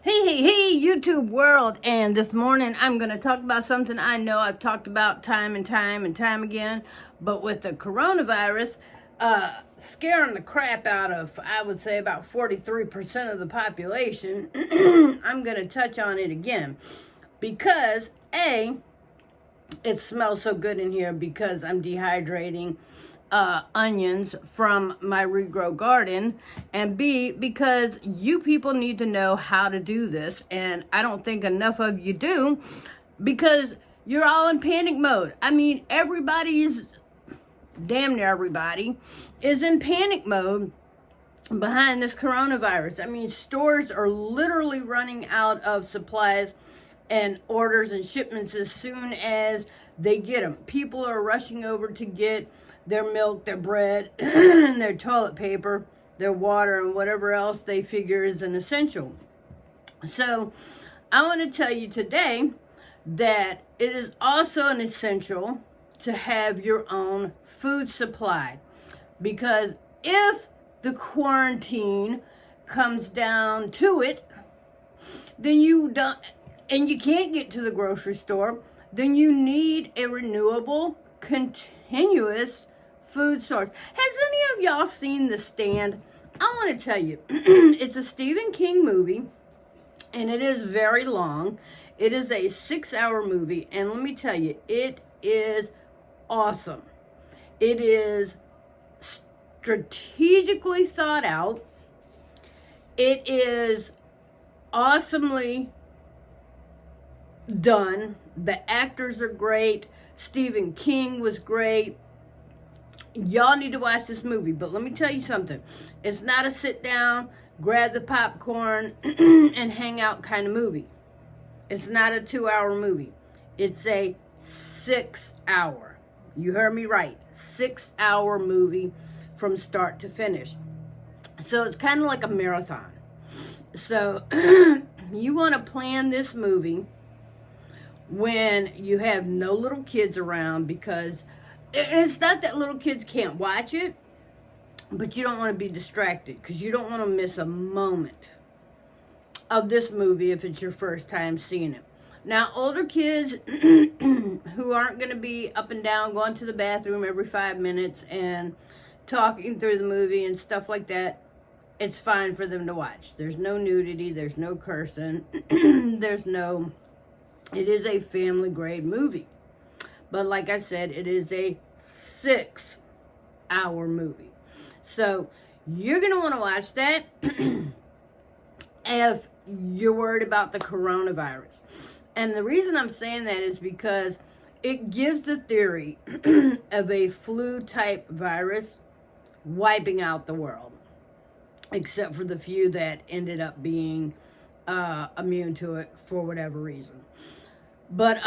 Hey, YouTube world. And this morning I'm going to talk about something I know I've talked about time and time again. But with the coronavirus scaring the crap out of, I would say, about 43% of the population, I'm going to touch on it again. Because, A, it smells so good in here because I'm dehydrating onions from my regrow garden, and B, because you people need to know how to do this, and I don't think enough of you do, because you're all in panic mode. I mean, damn near everybody is in panic mode behind this coronavirus. I mean, stores are literally running out of supplies and orders and shipments as soon as they get them. People are rushing over to get their milk, their bread, their toilet paper, their water, and whatever else they figure is an essential. So I want to tell you today that it is also an essential to have your own food supply, because if the quarantine comes down to it, then you don't, and you can't get to the grocery store, then you need a renewable, continuous food source. Has any of y'all seen The Stand? I want to tell you, it's a Stephen King movie, and it is very long. It is a 6-hour movie, and let me tell you, it is awesome. It is strategically thought out. It is awesomely done. The actors are great. Stephen King was great. Y'all need to watch this movie, but let me tell you something. It's not a sit down, grab the popcorn, and hang out kind of movie. It's not a 2-hour movie. It's a 6-hour. You heard me right. 6-hour movie from start to finish. So it's kind of like a marathon. So you want to plan this movie when you have no little kids around, because it's not that little kids can't watch it, but you don't want to be distracted, because you don't want to miss a moment of this movie if it's your first time seeing it. Now, older kids who aren't going to be up and down, going to the bathroom every 5 minutes and talking through the movie and stuff like that, it's fine for them to watch. There's no nudity, there's no cursing, it is a family grade movie. But like I said, it is a 6-hour movie. So you're going to want to watch that if you're worried about the coronavirus. And the reason I'm saying that is because it gives the theory of a flu-type virus wiping out the world, except for the few that ended up being immune to it for whatever reason. But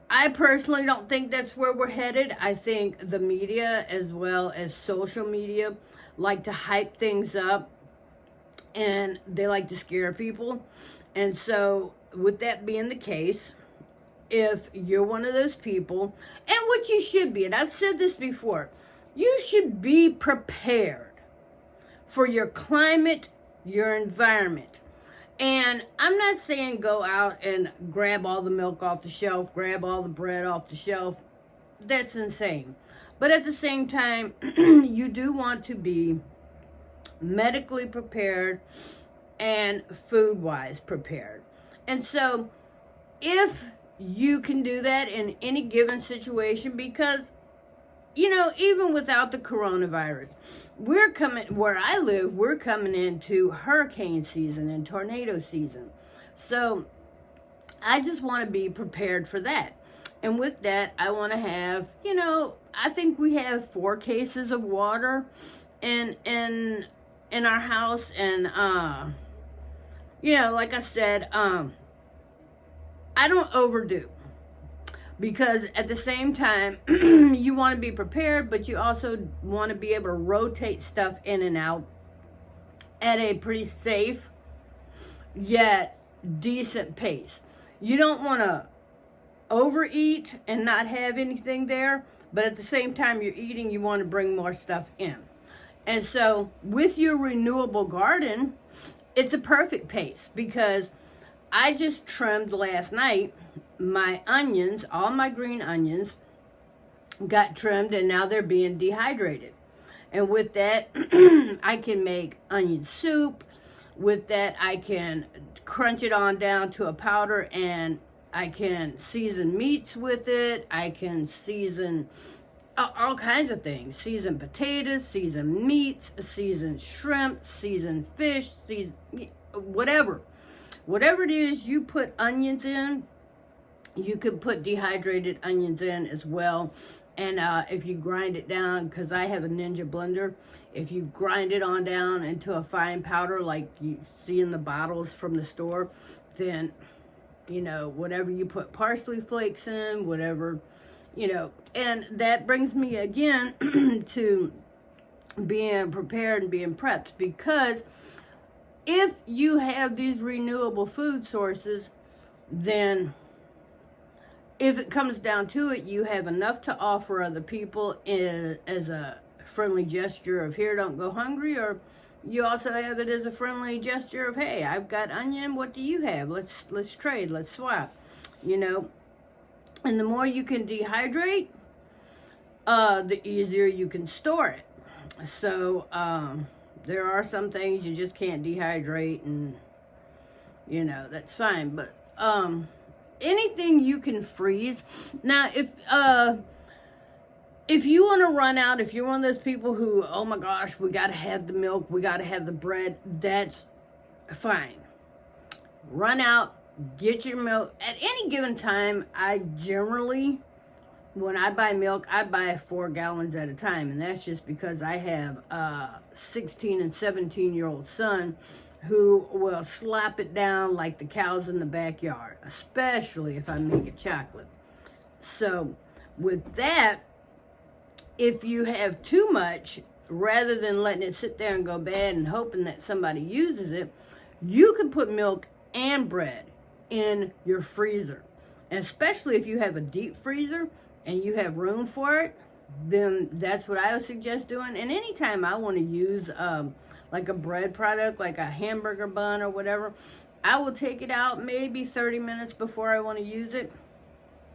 I personally don't think that's where we're headed. I think the media, as well as social media, like to hype things up, and they like to scare people. And so, with that being the case, if you're one of those people, and what you should be, and I've said this before, you should be prepared for your climate, your environment. And I'm not saying go out and grab all the milk off the shelf, grab all the bread off the shelf. That's insane. But at the same time, you do want to be medically prepared and food-wise prepared. And so if you can do that in any given situation, because, you know, even without the coronavirus, where I live, we're coming into hurricane season and tornado season. So I just want to be prepared for that. And with that, I want to have, I think we have 4 cases of water in our house. And, like I said, I don't overdo. Because at the same time, you want to be prepared, but you also want to be able to rotate stuff in and out at a pretty safe, yet decent pace. You don't want to overeat and not have anything there, but at the same time you're eating, you want to bring more stuff in. And so with your renewable garden, it's a perfect paste because I just trimmed last night my onions, all my green onions got trimmed, and now they're being dehydrated. And with that, I can make onion soup. With that, I can crunch it on down to a powder, and I can season meats with it. I can season all kinds of things. Season potatoes, season meats, season shrimp, season fish, season whatever. Whatever it is you put onions in, you could put dehydrated onions in as well. And if you grind it down, because I have a Ninja blender, if you grind it on down into a fine powder like you see in the bottles from the store, then, you know, whatever you put parsley flakes in, whatever, you know. And that brings me again to being prepared and being prepped, because if you have these renewable food sources, then if it comes down to it, you have enough to offer other people as a friendly gesture of, here, don't go hungry, or you also have it as a friendly gesture of, hey, I've got onion, what do you have? Let's trade, let's swap, you know. And the more you can dehydrate, the easier you can store it. So there are some things you just can't dehydrate, and you know, that's fine. But anything you can freeze. Now, if you want to run out, if you're one of those people who, oh my gosh, we got to have the milk, we got to have the bread, that's fine. Run out, get your milk. At any given time, I generally, when I buy milk, I buy 4 gallons at a time. And that's just because I have a 16 and 17-year-old son who will slap it down like the cows in the backyard, especially if I make it chocolate. So with that, if you have too much, rather than letting it sit there and go bad and hoping that somebody uses it, you can put milk and bread in your freezer. And especially if you have a deep freezer and you have room for it, then that's what I would suggest doing. And anytime I want to use like a bread product, like a hamburger bun or whatever, I will take it out maybe 30 minutes before I want to use it,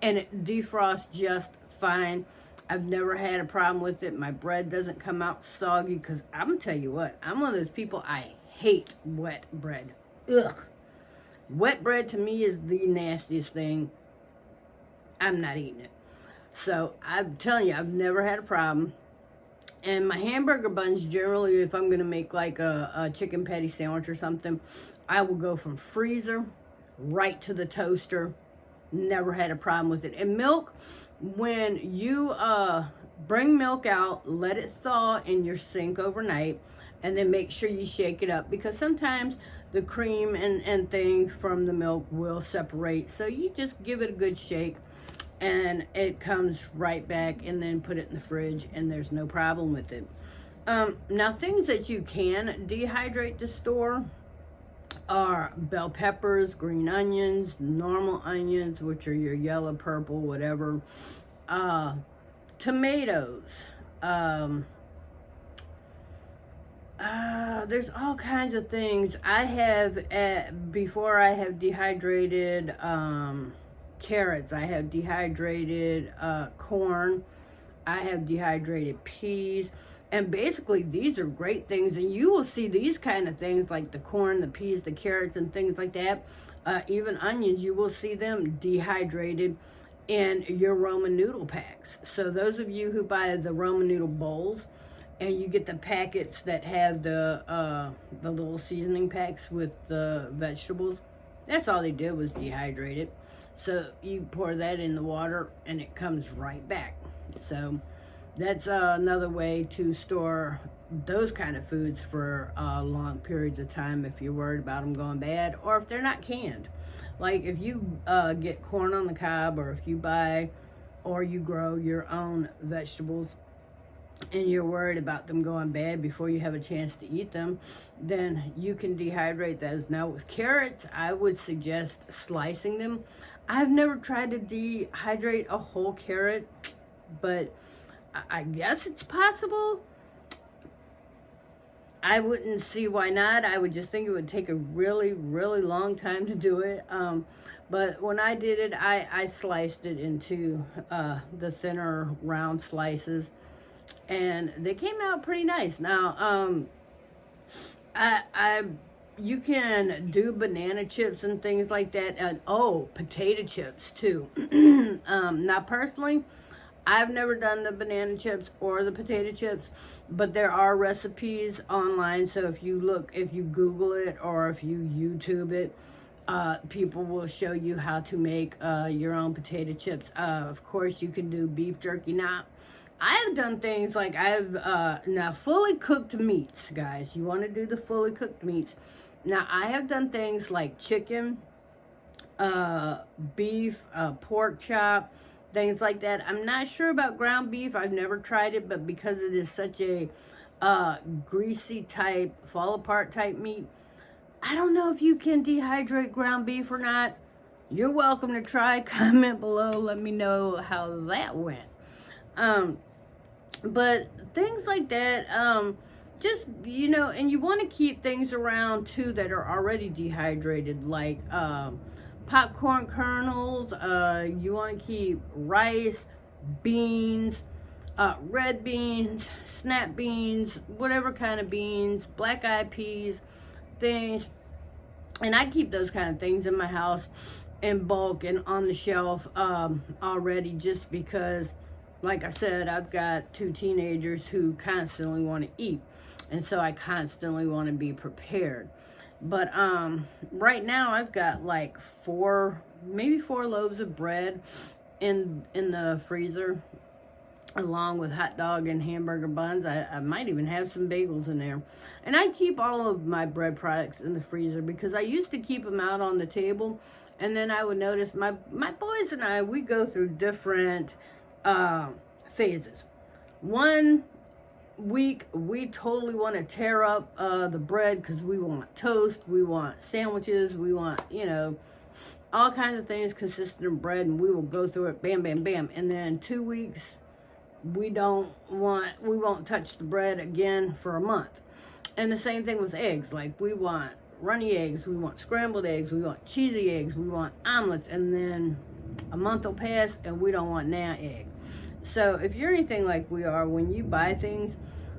and it defrosts just fine. I've never had a problem with it. My bread doesn't come out soggy, because I'm going to tell you what, I'm one of those people, I hate wet bread. Ugh. Wet bread to me is the nastiest thing. I'm not eating it. So I'm telling you, I've never had a problem. And my hamburger buns, generally, if I'm going to make like a chicken patty sandwich or something, I will go from freezer right to the toaster. Never had a problem with it. And milk, when you bring milk out, let it thaw in your sink overnight, and then make sure you shake it up, because sometimes the cream and things from the milk will separate. So you just give it a good shake, and it comes right back, and then put it in the fridge, and there's no problem with it. Now, things that you can dehydrate to store are bell peppers, green onions, normal onions, which are your yellow, purple, whatever, tomatoes, there's all kinds of things. I have, before I have dehydrated carrots, I have dehydrated corn, I have dehydrated peas, and basically these are great things. And you will see these kind of things like the corn, the peas, the carrots, and things like that, even onions, you will see them dehydrated in your Roman noodle packs. So those of you who buy the Roman noodle bowls, and you get the packets that have the little seasoning packs with the vegetables, that's all they did was dehydrate it. So you pour that in the water, and it comes right back. So that's another way to store those kind of foods for long periods of time if you're worried about them going bad, or if they're not canned. Like if you get corn on the cob, or if you buy or you grow your own vegetables, and you're worried about them going bad before you have a chance to eat them, then you can dehydrate those. Now with carrots, I would suggest slicing them. I've never tried to dehydrate a whole carrot, but I guess it's possible. I wouldn't see why not. I would just think it would take a really, really long time to do it. But when I did it, I sliced it into the thinner round slices, and they came out pretty nice. Now, I you can do banana chips and things like that, and potato chips too. Now, personally, I've never done the banana chips or the potato chips, but there are recipes online. So if you Google it or if you YouTube it, people will show you how to make your own potato chips. Of course, you can do beef jerky. Now, I've done things like now fully cooked meats, guys. You want to do the fully cooked meats. Now, I have done things like chicken, beef, pork chop, things like that. I'm not sure about ground beef. I've never tried it, but because it is such a greasy type, fall apart type meat, I don't know if you can dehydrate ground beef or not. You're welcome to try. Comment below. Let me know how that went. But things like that, just, and you want to keep things around too that are already dehydrated, like popcorn kernels. You want to keep rice, beans, red beans, snap beans, whatever kind of beans, black eyed peas, things. And I keep those kind of things in my house in bulk and on the shelf already, just because, like I said, I've got 2 teenagers who constantly want to eat, and so I constantly want to be prepared. But right now I've got like 4 loaves of bread in the freezer, along with hot dog and hamburger buns. I might even have some bagels in there. And I keep all of my bread products in the freezer because I used to keep them out on the table, and then I would notice my boys and I, we go through different phases. One week we totally want to tear up the bread because we want toast, we want sandwiches, we want, all kinds of things consistent of bread, and we will go through it bam bam bam. And then 2 weeks we won't touch the bread again for a month. And the same thing with eggs. Like, we want runny eggs, we want scrambled eggs, we want cheesy eggs, we want omelets, and then a month will pass and we don't want now egg. So if you're anything like we are, when you buy things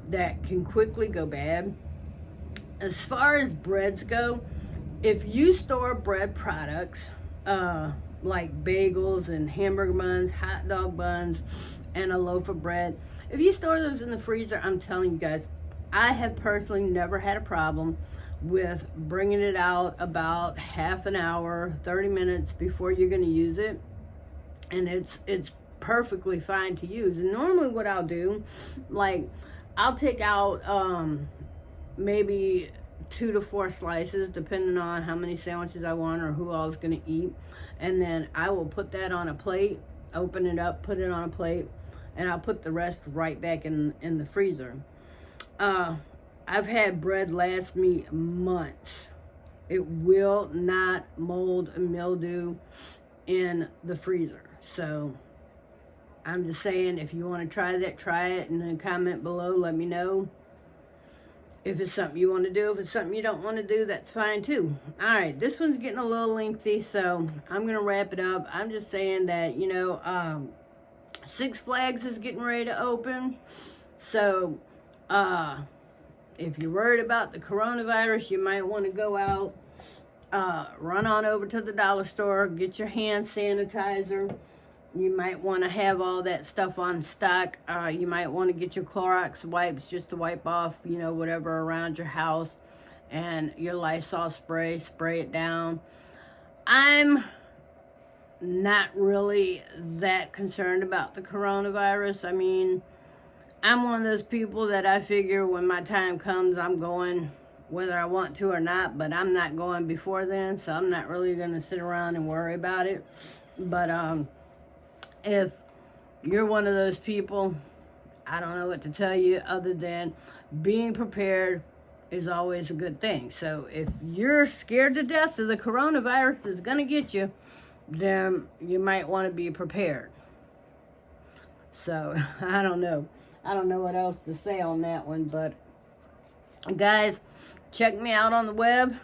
that can quickly go bad, as far as breads go, if you store bread products like bagels and hamburger buns, hot dog buns, and a loaf of bread, if you store those in the freezer, I'm telling you guys, I have personally never had a problem with bringing it out about half an hour, 30 minutes before you're going to use it, and it's perfectly fine to use. And normally what I'll do, like, I'll take out maybe 2 to 4 slices, depending on how many sandwiches I want or who all is going to eat, and then I will put that on a plate, open it up, put it on a plate, and I'll put the rest right back in the freezer. I've had bread last me months. It will not mold and mildew in the freezer. So I'm just saying, if you want to try that, try it, and then comment below, let me know if it's something you want to do. If it's something you don't want to do, that's fine too. All right, this one's getting a little lengthy, so I'm going to wrap it up. I'm just saying that, Six Flags is getting ready to open. So, if you're worried about the coronavirus, you might want to go out, run on over to the dollar store, get your hand sanitizer. You might want to have all that stuff on stock. You might want to get your Clorox wipes just to wipe off, whatever around your house, and your Lysol spray it down. I'm not really that concerned about the coronavirus. I mean, I'm one of those people that I figure when my time comes, I'm going whether I want to or not, but I'm not going before then, so I'm not really going to sit around and worry about it. But if you're one of those people, I don't know what to tell you other than being prepared is always a good thing. So if you're scared to death of the coronavirus that's going to get you, then you might want to be prepared. So I don't know what else to say on that one, but Guys, check me out on the web.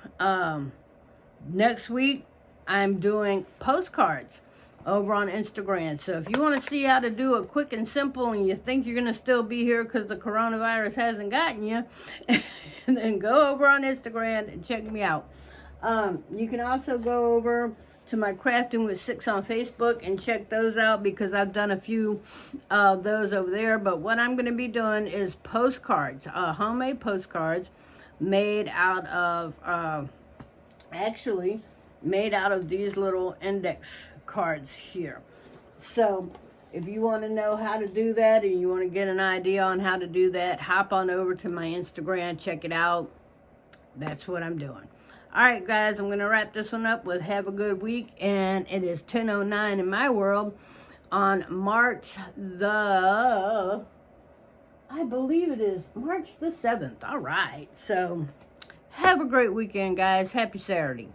Next week, I'm doing postcards over on Instagram. So if you want to see how to do it quick and simple and you think you're going to still be here because the coronavirus hasn't gotten you, then go over on Instagram and check me out. You can also go over to my Crafting with Six on Facebook and check those out because I've done a few of those over there. But what I'm going to be doing is postcards, homemade postcards made out of, actually made out of these little index cards here. So if you want to know how to do that and you want to get an idea on how to do that, hop on over to my Instagram, check it out. That's what I'm doing. All right, guys, I'm going to wrap this one up with have a good week. And it is 10:09 in my world on March the, I believe it is March the 7th. All right. So have a great weekend, guys. Happy Saturday.